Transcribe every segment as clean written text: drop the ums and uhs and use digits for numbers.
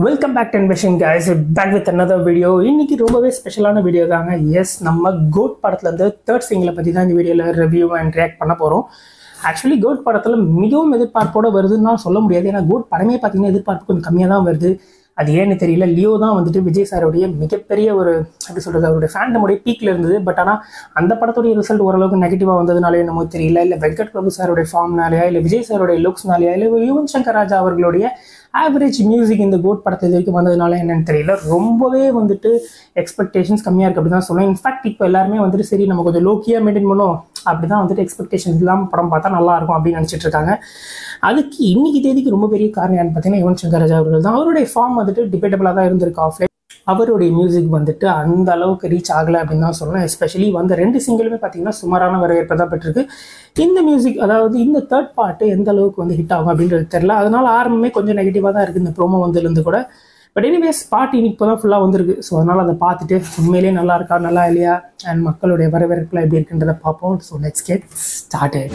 Welcome back to invention guys, back with another video. இன்னைக்கு ரொம்பவே ஸ்பெஷலான வீடியோ தாங்க. எஸ், நம்ம கோட் படத்துலேருந்து தேர்ட் சிங்கிளை பற்றி தான் இந்த வீடியோவில் ரிவ்யூ அண்ட் ரியாக்ட் பண்ண போகிறோம். ஆக்சுவலி கோட் படத்தில் மிகவும் எதிர்பார்ப்போடு வருதுன்னு தான் சொல்ல முடியாது. ஏன்னா கோட் படமே பார்த்தீங்கன்னா எதிர்பார்ப்பு கொஞ்சம் கம்மியாக தான் வருது. அது ஏன்னு தெரியல. லியோ தான் வந்துட்டு விஜய் சாருடைய மிகப்பெரிய ஒரு எப்படி சொல்கிறது, அவருடைய ஃபேண்டமுடைய பீக்கில் இருந்தது. பட் ஆனால் அந்த படத்துடைய ரிசல்ட் ஓரளவுக்கு நெகட்டிவாக வந்ததுனாலே என்னமோ தெரியல. இல்லை வெங்கட் பிரபு சாருடைய ஃபார்ம்னாலையா, இல்லை விஜய் சாருடைய லுக்ஸ்னாலையா, இல்லை யுவன் சங்கர் ராஜா அவர்களுடைய ஆவரேஜ் மியூசிக் இந்த கோட் படத்தை இது வரைக்கும் வந்ததுனால என்னன்னு தெரியல. ரொம்பவே வந்துட்டு எக்ஸ்பெக்டேஷன்ஸ் கம்மியாக இருக்குது அப்படி தான் சொல்லுவேன். இன்ஃபேக்ட் இப்போ எல்லாருமே வந்துட்டு சரி நம்ம கொஞ்சம் லோக்கியாக மெயின்டைன் பண்ணோம், அப்படி தான் வந்துட்டு எக்ஸ்பெக்டேஷன்ஸ் இல்லாமல் படம் பார்த்தா நல்லா இருக்கும் அப்படின்னு நினச்சிட்டு இருக்காங்க. அதுக்கு இன்னைக்கு தேதிக்கு ரொம்ப பெரிய காரணம் என்னன்னு பார்த்தீங்கன்னா யுவன் சங்கர் ராஜா அவர்கள் தான். அவருடைய ஃபார்ம் வந்துட்டு டிபேட்டபிளாக தான் இருந்திருக்கு. ஆஃப்லைன் அவருடைய மியூசிக் வந்துட்டு அந்த அளவுக்கு ரீச் ஆகலை அப்படின்னு தான் சொல்லணும். எஸ்பெஷலி வந்த 2 சிங்கிளுமே பார்த்தீங்கன்னா சுமாரான வரவேற்பை தான் பெற்றிருக்கு. இந்த மியூசிக் அதாவது இந்த தேர்ட் பார்ட்டு எந்த அளவுக்கு வந்து ஹிட் ஆகும் அப்படின்றது தெரியல. அதனால ஆரம்பமே கொஞ்சம் நெகட்டிவாக தான் இருக்குது இந்த ப்ரோமோ வந்ததுலேருந்து கூட. பட் எனிவேஸ் பாட்டு இன்னைக்கு இப்போ தான் ஃபுல்லாக வந்திருக்கு. ஸோ அதனால் அதை பார்த்துட்டு உண்மையிலேயே நல்லா இருக்கா நல்லா இல்லையா அண்ட் மக்களுடைய வரவேற்புலாம் எப்படி இருக்குன்றதை பார்ப்போம். So let's get started.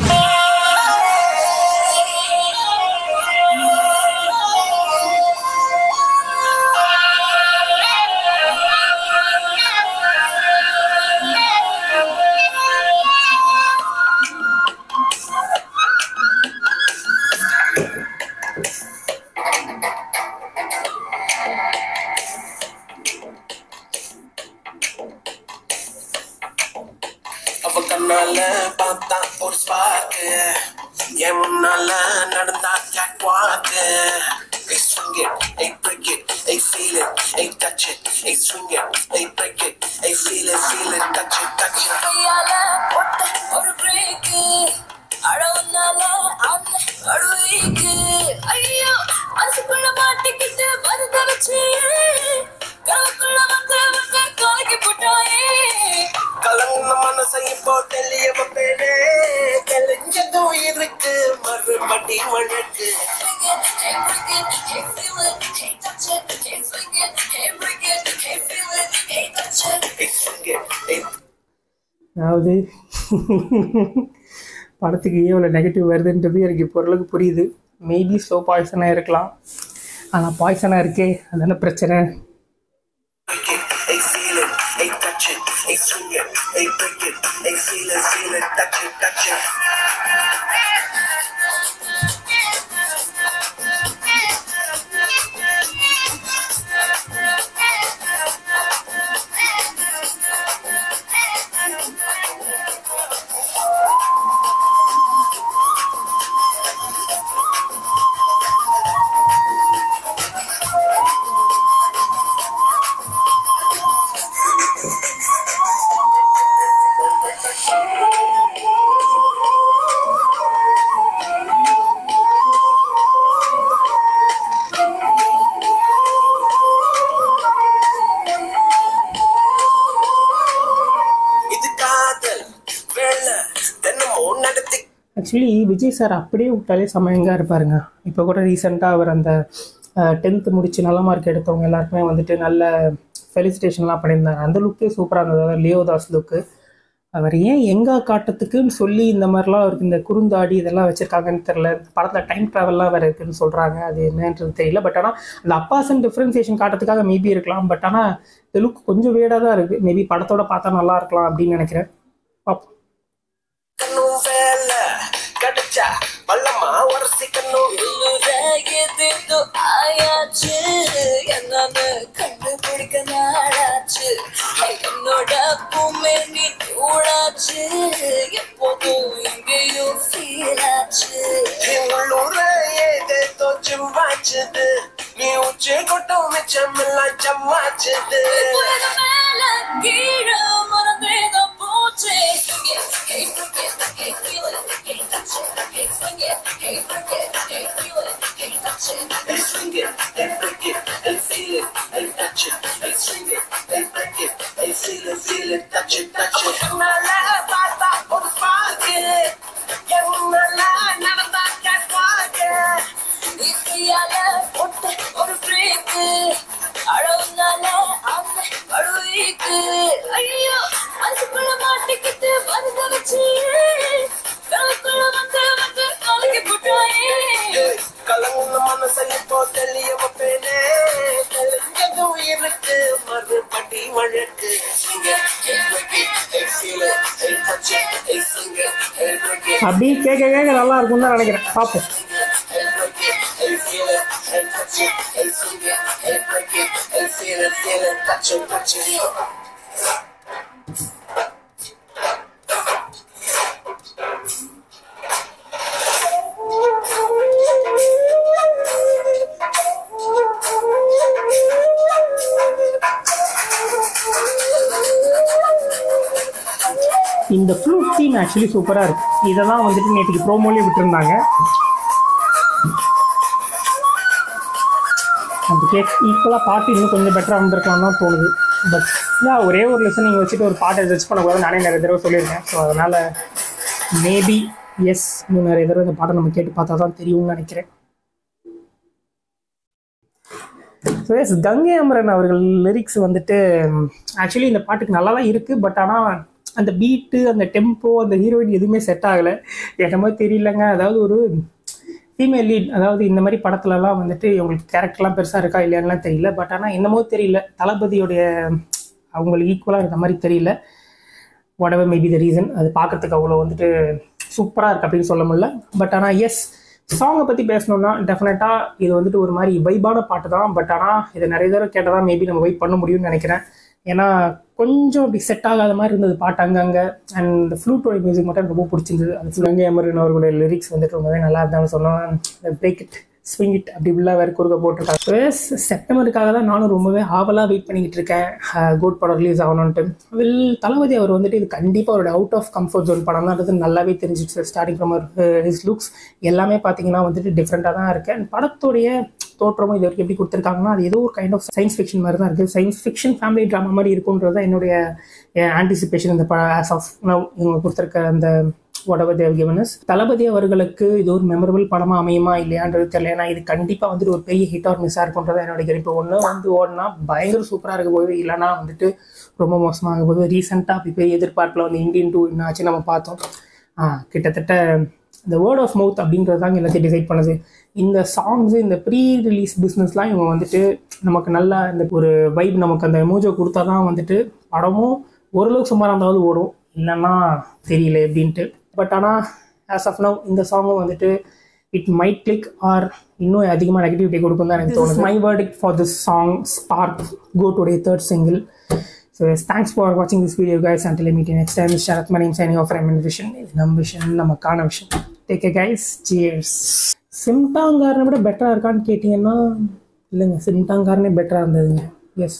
கண்ணால பார்த்தா ஒரு ஸ்பார்க்கு, என் முன்னால நடந்தா கேட்வாக்கு. Hey swing it, hey break it, hey feel it, hey touch it, hey swing it, hey break it, hey feel it, touch it, touch it. கையால போட்ட ஒரு break, அழவுனால அந்த அழுவிக்கு, ஐயோ மனசுக்குள்ள மாட்டிக்கிட்டு மருந்த வச்சு கலக்குள்ள வந்து கலக்கி போட்டாயே. கலங்க மனசை இப்போ தெளிய வைப்பேனே, தெளிஞ்சதும் இருக்கு மறுபடி வழக்கு. அதாவது படத்துக்கு எவ்வளோ நெகட்டிவ் வருதுன்றது எனக்கு இப்போ ஓரளவுக்கு புரியுது. மேபி ஸ்லோ பாய்சனாக இருக்கலாம், ஆனால் பாய்சனாக இருக்கே அதான பிரச்சனை. Hey swing it, hey break it, hey feel it, touch it, touch it. Actually Vijay sir அப்படியே விட்டாலே சமயங்காக இருப்பாருங்க. இப்போ கூட ரீசெண்டாக அவர் அந்த 10th முடிச்சு நல்ல மார்க் எடுத்தவங்க எல்லாருக்குமே வந்துட்டு நல்ல ஃபெலிசிட்டேஷன்லாம் பண்ணியிருந்தாங்க. அந்த லுக்கே சூப்பராக இருந்தது. அதாவது லியோதாஸ் லுக்கு. அவர் ஏன் எங்கே காட்டுறதுக்குன்னு சொல்லி இந்த மாதிரிலாம் அவருக்கு இந்த குறுந்தாடி இதெல்லாம் வச்சுருக்காங்கன்னு தெரில. படத்தில் டைம் ட்ராவல்லாம் வேறு இருக்குதுன்னு சொல்கிறாங்க, அது என்னன்றது தெரியல. பட் ஆனால் அந்த அப்பாசன் டிஃப்ரென்சியேஷன் காட்டுறதுக்காக மேபி இருக்கலாம். பட் ஆனால் இந்த லுக் கொஞ்சம் வேடாக தான் இருக்குது. மேபி படத்தோட பார்த்தா நல்லா இருக்கலாம் அப்படின்னு நினைக்கிறேன். பார்ப்போம். பள்ளமா உரசிக்கணும் ஆயாச்சு, என்னன்னு கண்டுபிடிக்க நாளாச்சு. என்னோட பூமே நீ தூளாச்சு, எப்போதும் எங்கேயும் ஃபீலாச்சு. உள்ளூர ஏதோ சும்மாச்சுது, நீ உச்சி கொட்டும் மிச்சம் எல்லாம் சம்மாச்சுது. மேல கீழே மறந்தேதான் போச்சு. Hey feel it, hey touch it, hey swing it, hey break it, hey feel it, hey touch it, hey swing it, hey break it, hey feel it, hey touch it, hey swing it, hey break it, hey feel it, touch it, touch it. Nala bata or spark, nala nala catwalk. Ikiyala otte or break, alavunala ande aluvikku, ayyo manasukulla மாட்டிக்கிட்டு மருந்த வச்சு கலக்குள்ள வந்து கலக்கி போட்டாயே. கலங்குன மனசை இப்போ தெளிய வைப்பேன். அப்படி கேட்க கேட்க நல்லா இருக்கும்னு தான் நினைக்கிறேன். பார்ப்போம். இந்த ஃப்ளூட் தீம் ஆக்சுவலி சூப்பராக இருக்கு. இதை தான் வந்துட்டு நேற்றுக்கு ப்ரோமோலேயே விட்டுருந்தாங்க. அந்த கேக் ஈக்குவலாக பாட்டு இன்னும் கொஞ்சம் பெட்டராக இருந்திருக்கலாம் தான் தோணுது. பட் ஒரே ஒரு லிசனிங் வச்சுட்டு ஒரு பாட்டை ஜட்ஜ் பண்ணக்கூடாது நானே நிறைய தடவை சொல்லியிருக்கேன். ஸோ அதனால் மேபி எஸ் இன்னும் நிறைய தடவை இந்த பாட்டை நம்ம கேட்டு பார்த்தா தான் தெரியும்னு நினைக்கிறேன். ஸோ எஸ், கங்கை அமரன் அவர்கள் லிரிக்ஸ் வந்துட்டு ஆக்சுவலி இந்த பாட்டுக்கு நல்லா தான் இருக்குது. பட் ஆனால் அந்த பீட்டு, அந்த டெம்போ, அந்த ஹீரோயின் எதுவுமே செட் ஆகலை. என்னமோ தெரியலங்க. அதாவது ஒரு ஃபீமேல் லீட், அதாவது இந்த மாதிரி படத்துலலாம் வந்துட்டு இவங்களுக்கு கேரக்டர்லாம் பெருசாக இருக்கா இல்லையான்லாம் தெரியல. பட் ஆனால் என்னமோ தெரியல, தளபதியோடைய அவங்களுக்கு ஈக்குவலாக இருக்க மாதிரி தெரியல. whatever may be the reason, அது பார்க்கறதுக்கு அவ்வளோ வந்துட்டு சூப்பராக இருக்குது அப்படின்னு சொல்ல முடியல. பட் ஆனால் எஸ், சாங்கை பற்றி பேசணுன்னா டெஃபினட்டாக இது வந்துட்டு ஒரு மாதிரி வைபான பாட்டு தான். பட் ஆனால் இதை நிறைய தடவை கேட்டால் தான் மேபி நம்ம வைப் பண்ண முடியும்னு நினைக்கிறேன். ஏன்னா கொஞ்சம் அப்படி செட் ஆகாத மாதிரி இருந்தது பாட்டு அங்கங்கே. அண்ட் இந்த ஃப்ளூட்டோட மியூசிக் மட்டும் ரொம்ப பிடிச்சிருந்தது. அது கங்கை அமரன் அவர்களுடைய லிரிக்ஸ் வந்துட்டு ரொம்பவே நல்லா இருந்தாலும் சொன்னோம். பிரேக் இட், ஸ்விங் இட் அப்படி இப்படிலாம் வேறு குறுக்க போட்டிருக்காங்க. செப்டம்பருக்காக தான் நானும் ரொம்பவே ஆவலாக வெயிட் பண்ணிக்கிட்டு இருக்கேன் கோட் படம் ரிலீஸ் ஆகணுன்ட்டு. தளபதி அவர் வந்துட்டு இது கண்டிப்பாக அவரோட அவுட் ஆஃப் கம்ஃபர்ட் ஜோன் படம் தான் நல்லாவே தெரிஞ்சிச்சு. ஸ்டார்டிங் ஃப்ரம் ஹிஸ் லுக்ஸ் எல்லாமே பார்த்தீங்கன்னா வந்துட்டு டிஃப்ரெண்ட்டாக தான் இருக்குது. அண்ட் படத்துடைய தோற்றமும் இது வரைக்கும் எப்படி கொடுத்துருக்காங்கன்னா அது ஏதோ ஒரு கைண்ட் ஆஃப் சயின்ஸ் ஃபிக்ஷன் மாதிரி தான் இருக்குது. சயின்ஸ் ஃபிக்ஷன் ஃபேமிலி ட்ராமா மாதிரி இருக்குன்றது தான் என்னுடைய ஆன்டிசிபேஷன். இந்த ஆஸ் ஆஃப் நவ் இவங்க கொடுத்துருக்க அந்த whatever they have given us. தளபதி அவர்களுக்கு இது ஒரு மெமரபிள் படமாக அமையுமா இல்லையான்றது தெரியல. ஏன்னா இது கண்டிப்பாக வந்துட்டு ஒரு பெரிய ஹிட் ஆர் மிஸ்ஸாக இருக்குன்றது என்னோட கணிப்பு. ஒன்று வந்து ஓடனா பயங்கர சூப்பராக இருக்க போது, இல்லைனா வந்துட்டு ரொம்ப மோசமாக போது. ரீசெண்டாக அப்படி பெரிய எதிர்பார்ப்பில் வந்து இந்தியன் 2 என்னாச்சு நம்ம பார்த்தோம். கிட்டத்தட்ட இந்த வேர்ட் ஆஃப் மவுத் அப்படின்றது தான் எல்லாத்தையும் டிசைட் பண்ணுது. இந்த சாங்ஸு, இந்த ப்ரீ ரிலீஸ் பிஸ்னஸ்லாம் இவங்க வந்துட்டு நமக்கு நல்லா இந்த ஒரு வைப், நமக்கு அந்த எமோஜோ கொடுத்தா தான் வந்துட்டு படமும் ஓரளவுக்கு சுமாராக இருந்தாவது ஓடும், இல்லைன்னா தெரியல எப்படின்ட்டு. பட் ஆனால் ஆஸ் ஆஃப் நவ் இந்த சாங்கும் வந்துட்டு இட் மைட் கிளிக் ஆர் இன்னும் அதிகமாக நெகட்டிவிட்டி கொடுக்கும் தான் எனக்கு தோணுது. My verdict for this song Spark, கோட்டுடைய third single. So yes, thanks for watching this video guys. Until I meet you next time, this is Sharath Mani signing off from Vision. இது நம்ம vision, நம்ம காண vision. Take care guys, cheers. சிம்டாங்காரனை விட பெட்டராக இருக்கான்னு கேட்டிங்கன்னா இல்லைங்க, சிம்டாங்காரனே பெட்டராக இருந்ததுங்க. எஸ்.